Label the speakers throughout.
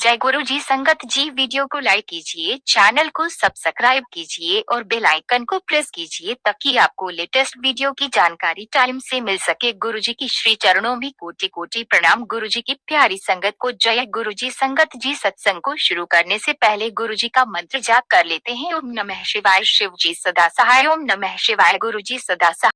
Speaker 1: जय गुरु जी। संगत जी, वीडियो को लाइक कीजिए, चैनल को सब्सक्राइब कीजिए और बेल आइकन को प्रेस कीजिए ताकि आपको लेटेस्ट वीडियो की जानकारी टाइम से मिल सके। गुरु जी की श्री चरणों में कोटि कोटि प्रणाम। गुरु जी की प्यारी संगत को जय गुरु जी। संगत जी, सत्संग को शुरू करने से पहले गुरु जी का मंत्र जाप कर लेते हैं। ओम नमः शिवाय। शिव जी सदा सहाय। ओम नमः शिवाय। गुरु जी सदा सहाय।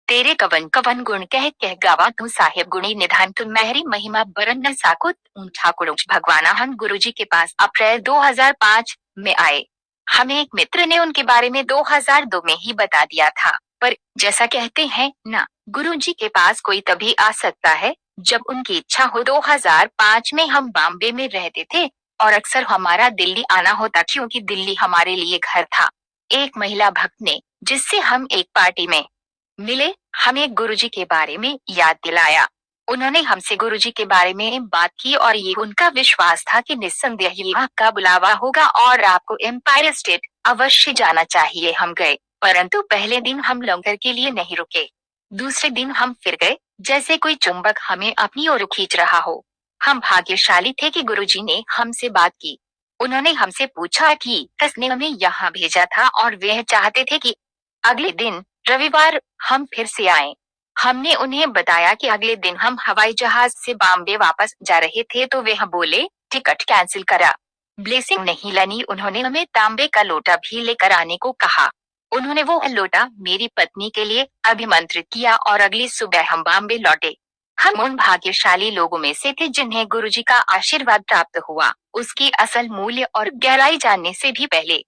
Speaker 1: तेरे कवन कवन गुण कह कह गावा, तू साहेब गुणी निधान, तू मेहरी महिमा बरन न साकुत ठाकुर भगवाना। हम गुरु जी के पास अप्रैल 2005 में आए। हमें एक मित्र ने उनके बारे में 2002 में ही बता दिया था, पर जैसा कहते हैं ना, गुरु जी के पास कोई तभी आ सकता है जब उनकी इच्छा हो। 2005 में हम बॉम्बे में रहते थे और अक्सर हमारा दिल्ली आना होता क्योंकि दिल्ली हमारे लिए घर था। एक महिला भक्त ने, जिससे हम एक पार्टी में मिले, हमें गुरुजी के बारे में याद दिलाया। उन्होंने हमसे गुरुजी के बारे में बात की और ये उनका विश्वास था कि निस्संदेह ये आपका बुलावा होगा और आपको एम्पायर स्टेट अवश्य जाना चाहिए। हम गए, परंतु पहले दिन हम लंगर के लिए नहीं रुके। दूसरे दिन हम फिर गए, जैसे कोई चुंबक हमें अपनी ओर खींच रहा हो। हम भाग्यशाली थे कि गुरुजी ने हमसे बात की। उन्होंने हमसे पूछा कि किसने हमें यहाँ भेजा था और वह चाहते थे कि अगले दिन रविवार हम फिर से आए। हमने उन्हें बताया कि अगले दिन हम हवाई जहाज से बॉम्बे वापस जा रहे थे, तो वह बोले टिकट कैंसिल करा। ब्लेसिंग नहीं लेनी, उन्होंने हमें तांबे का लोटा भी लेकर आने को कहा। उन्होंने वो लोटा मेरी पत्नी के लिए अभिमंत्रित किया और अगली सुबह हम बॉम्बे लौटे। हम उन भाग्यशाली लोगों में से थे जिन्हें गुरुजी का आशीर्वाद प्राप्त हुआ। उसकी असल मूल्य और गहराई जानने से भी पहले,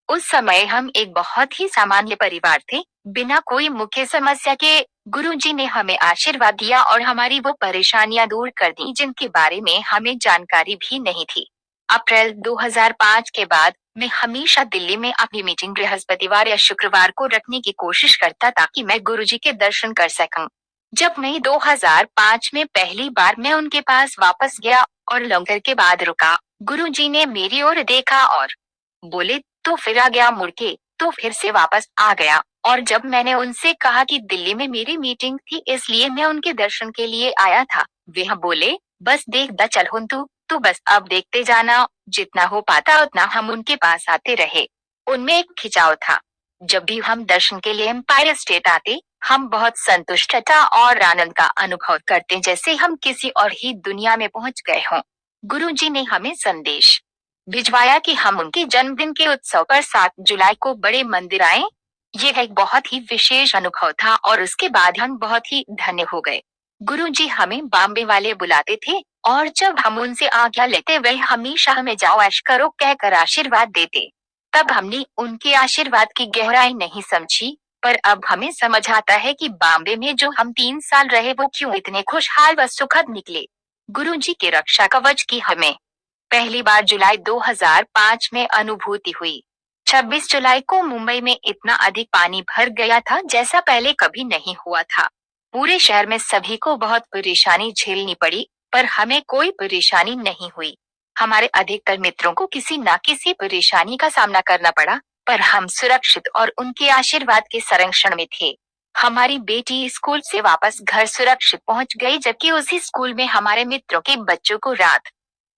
Speaker 1: उस समय हम एक बहुत ही सामान्य परिवार थे, बिना कोई मुख्य समस्या के। गुरुजी ने हमें आशीर्वाद दिया और हमारी वो परेशानियां दूर कर दी जिनके बारे में हमें जानकारी भी नहीं थी। अप्रैल 2005 के बाद मैं हमेशा दिल्ली में अपनी मीटिंग बृहस्पतिवार या शुक्रवार को रखने की कोशिश करता ताकि मैं गुरुजी के दर्शन कर सकूं। जब मई 2005 में पहली बार मैं उनके पास वापस गया और लंगर के बाद रुका, गुरुजी ने मेरी ओर देखा और बोले तो फिर आ गया मुड़ के, तो फिर से वापस आ गया। और जब मैंने उनसे कहा कि दिल्ली में मेरी मीटिंग थी इसलिए मैं उनके दर्शन के लिए आया था, वह बोले बस देखता चल हुन तू बस अब देखते जाना। जितना हो पाता उतना हम उनके पास आते रहे। उनमें एक खिंचाव था। जब भी हम दर्शन के लिए एम्पायर स्टेट आते, हम बहुत संतुष्टता और आनंद का अनुभव करते, जैसे हम किसी और ही दुनिया में पहुंच गए हों। गुरुजी ने हमें संदेश भिजवाया कि हम उनके जन्मदिन के उत्सव पर 7 जुलाई को बड़े मंदिर आए। ये एक बहुत ही विशेष अनुभव था और उसके बाद हम बहुत ही धन्य हो गए। गुरुजी हमें बॉम्बे वाले बुलाते थे और जब हम उनसे आज्ञा लेते वह हमेशा हमें जाओ ऐश करो कहकर आशीर्वाद देते। तब हमने उनके आशीर्वाद की गहराई नहीं समझी, पर अब हमें समझ आता है कि बॉम्बे में जो हम 3 साल रहे वो क्यों इतने खुशहाल व सुखद निकले। गुरुजी के रक्षा कवच की हमें पहली बार जुलाई 2005 में अनुभूति हुई। 26 जुलाई को मुंबई में इतना अधिक पानी भर गया था जैसा पहले कभी नहीं हुआ था। पूरे शहर में सभी को बहुत परेशानी झेलनी पड़ी, पर हमें कोई परेशानी नहीं हुई। हमारे अधिकतर मित्रों को किसी न किसी परेशानी का सामना करना पड़ा, पर हम सुरक्षित और उनके आशीर्वाद के संरक्षण में थे। हमारी बेटी स्कूल से वापस घर सुरक्षित पहुंच गई, जबकि उसी स्कूल में हमारे मित्रों के बच्चों को रात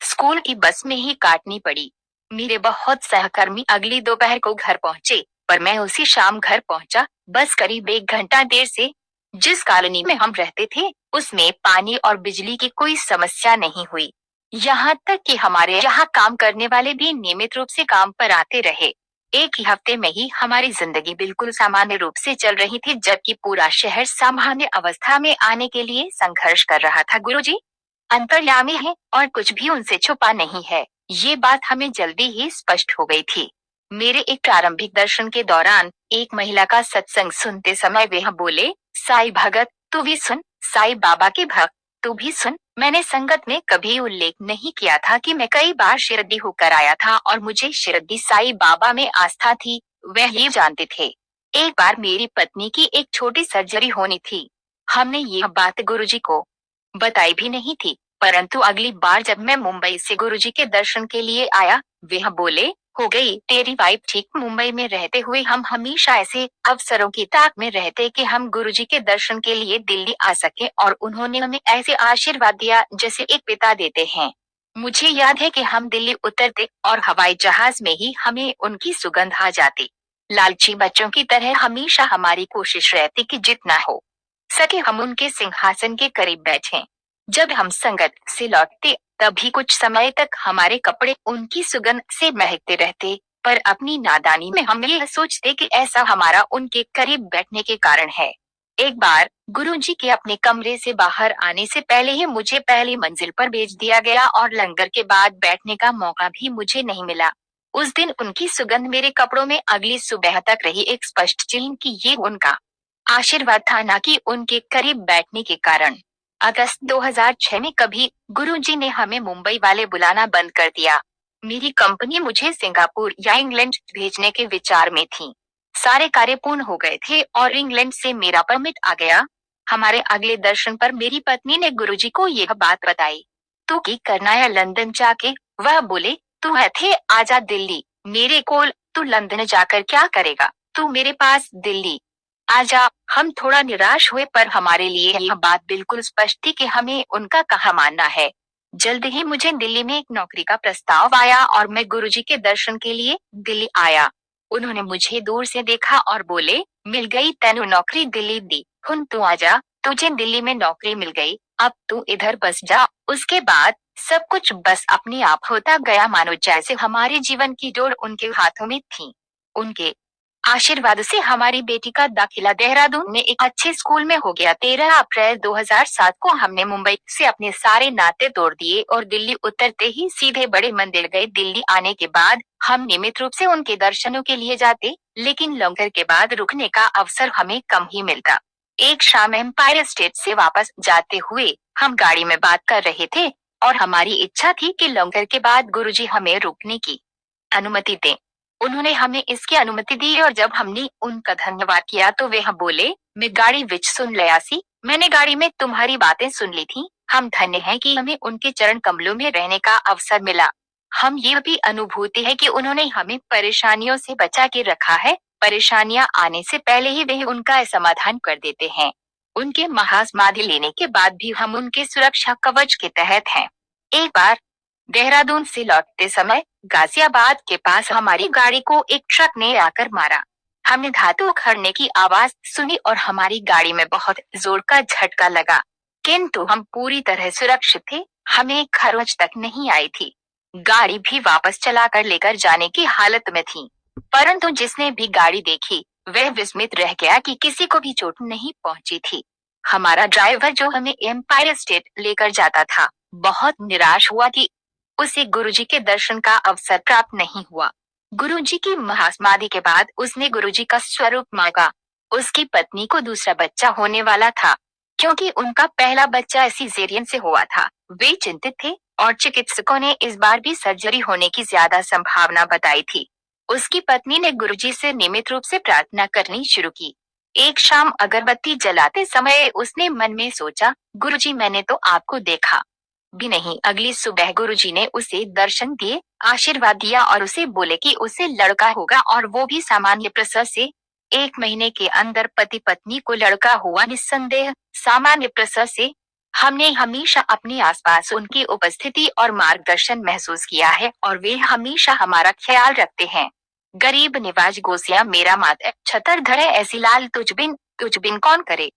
Speaker 1: स्कूल की बस में ही काटनी पड़ी। मेरे बहुत सहकर्मी अगली दोपहर को घर पहुंचे, पर मैं उसी शाम घर पहुंचा, बस करीब 1 घंटा देर से। जिस कॉलोनी में हम रहते थे उसमें पानी और बिजली की कोई समस्या नहीं हुई। यहाँ तक कि हमारे यहाँ काम करने वाले भी नियमित रूप से काम पर आते रहे। एक ही हफ्ते में ही हमारी जिंदगी बिल्कुल सामान्य रूप से चल रही थी, जबकि पूरा शहर सामान्य अवस्था में आने के लिए संघर्ष कर रहा था। गुरुजी अंतर्यामी है और कुछ भी उनसे छुपा नहीं है, ये बात हमें जल्दी ही स्पष्ट हो गई थी। मेरे एक प्रारंभिक दर्शन के दौरान एक महिला का सत्संग सुनते समय वह बोले, साईं भगत तू भी सुन, साईं बाबा के भक्त तू भी सुन। मैंने संगत में कभी उल्लेख नहीं किया था कि मैं कई बार शिरडी होकर आया था और मुझे शिरडी साईं बाबा में आस्था थी, वह ये जानते थे। एक बार मेरी पत्नी की एक छोटी सर्जरी होनी थी। हमने यह बात गुरुजी को बताई भी नहीं थी, परंतु अगली बार जब मैं मुंबई से गुरुजी के दर्शन के लिए आया, वह बोले हो गई तेरी वाइफ ठीक। मुंबई में रहते हुए हम हमेशा ऐसे अवसरों की ताक में रहते कि हम गुरुजी के दर्शन के लिए दिल्ली आ सके और उन्होंने हमें ऐसे आशीर्वाद दिया जैसे एक पिता देते हैं। मुझे याद है कि हम दिल्ली उतरते और हवाई जहाज में ही हमें उनकी सुगंध आ जाती। लालची बच्चों की तरह हमेशा हमारी कोशिश रहती कि जितना हो सके हम उनके सिंहासन के करीब बैठें। जब हम संगत से लौटते तब भी कुछ समय तक हमारे कपड़े उनकी सुगंध से महकते रहते, पर अपनी नादानी में हम यह सोचते कि ऐसा हमारा उनके करीब बैठने के कारण है। एक बार गुरुजी के अपने कमरे से बाहर आने से पहले ही मुझे पहली मंजिल पर भेज दिया गया और लंगर के बाद बैठने का मौका भी मुझे नहीं मिला। उस दिन उनकी सुगंध मेरे कपड़ों में अगली सुबह तक रही, एक स्पष्ट चिन्ह कि ये उनका आशीर्वाद था, न कि उनके करीब बैठने के कारण। अगस्त 2006 में कभी गुरुजी ने हमें मुंबई वाले बुलाना बंद कर दिया। मेरी कंपनी मुझे सिंगापुर या इंग्लैंड भेजने के विचार में थी। सारे कार्य पूर्ण हो गए थे और इंग्लैंड से मेरा परमिट आ गया। हमारे अगले दर्शन पर मेरी पत्नी ने गुरुजी को यह बात बताई। तू की करना है लंदन जाके? वह बोले, तू है थे आजा दिल्ली मेरे कोल, तू लंदन जाकर क्या करेगा, तू मेरे पास दिल्ली आजा। हम थोड़ा निराश हुए, पर हमारे लिए यह बात बिल्कुल स्पष्ट थी कि हमें उनका कहा मानना है। जल्द ही मुझे दिल्ली में एक नौकरी का प्रस्ताव आया और मैं गुरुजी के दर्शन के लिए दिल्ली आया। उन्होंने मुझे दूर से देखा और बोले, मिल गई तेनू नौकरी दिल्ली दी, हुन तू आजा, तुझे दिल्ली में नौकरी मिल गई, अब तू इधर बस जा। उसके बाद सब कुछ बस अपने आप होता गया, मानो जैसे हमारे जीवन की डोर उनके हाथों में थी। उनके आशीर्वाद से हमारी बेटी का दाखिला देहरादून में एक अच्छे स्कूल में हो गया। 13 अप्रैल 2007 को हमने मुंबई से अपने सारे नाते तोड़ दिए और दिल्ली उतरते ही सीधे बड़े मंदिर गए। दिल्ली आने के बाद हम नियमित रूप से उनके दर्शनों के लिए जाते, लेकिन लंगर के बाद रुकने का अवसर हमें कम ही मिलता। एक शाम एम्पायर स्टेट से वापस जाते हुए हम गाड़ी में बात कर रहे थे और हमारी इच्छा थी कि लंगर के बाद गुरुजी हमें रुकने की अनुमति दें। उन्होंने हमें इसकी अनुमति दी और जब हमने उनका धन्यवाद किया तो वे हम बोले, मैं गाड़ी विच सुन लिया सी, मैंने गाड़ी में तुम्हारी बातें सुन ली थी। हम धन्य हैं कि हमें उनके चरण कमलों में रहने का अवसर मिला। हम ये भी अनुभूति है कि उन्होंने हमें परेशानियों से बचा के रखा है। परेशानियां आने से पहले ही वे उनका समाधान कर देते हैं। उनके महासमाधि लेने के बाद भी हम उनके सुरक्षा कवच के तहत हैं। एक बार देहरादून से लौटते समय गाजियाबाद के पास हमारी गाड़ी को एक ट्रक ने आकर मारा। हमने धातु उखड़ने की आवाज सुनी और हमारी गाड़ी में बहुत जोर का झटका लगा, किंतु हम पूरी तरह सुरक्षित थे। हमें खरोंच तक नहीं आई थी। गाड़ी भी वापस चलाकर लेकर जाने की हालत में थी, परंतु जिसने भी गाड़ी देखी वह विस्मित रह गया कि किसी को भी चोट नहीं पहुंची थी। हमारा ड्राइवर जो हमें एम्पायर स्टेट लेकर जाता था बहुत निराश हुआ कि उसे गुरुजी के दर्शन का अवसर प्राप्त नहीं हुआ। गुरुजी की महासमाधि के बाद उसने गुरुजी का स्वरूप मांगा। उसकी पत्नी को दूसरा बच्चा होने वाला था, क्योंकि उनका पहला बच्चा सिजेरियन से हुआ था। वे चिंतित थे और चिकित्सकों ने इस बार भी सर्जरी होने की ज्यादा संभावना बताई थी। उसकी पत्नी ने गुरुजी से नियमित रूप से प्रार्थना करनी शुरू की। एक शाम अगरबत्ती जलाते समय उसने मन में सोचा, गुरुजी मैंने तो आपको देखा भी नहीं। अगली सुबह गुरुजी ने उसे दर्शन दिए, आशीर्वाद दिया और उसे बोले कि उसे लड़का होगा और वो भी सामान्य प्रसव से। 1 महीने के अंदर पति पत्नी को लड़का हुआ, निस्संदेह सामान्य प्रसव से। हमने हमेशा अपने आसपास उनकी उपस्थिति और मार्गदर्शन महसूस किया है और वे हमेशा हमारा ख्याल रखते हैं। गरीब निवाज गोसिया मेरा मात छतर धरे ऐसी लाल तुझ बिन कौन करे।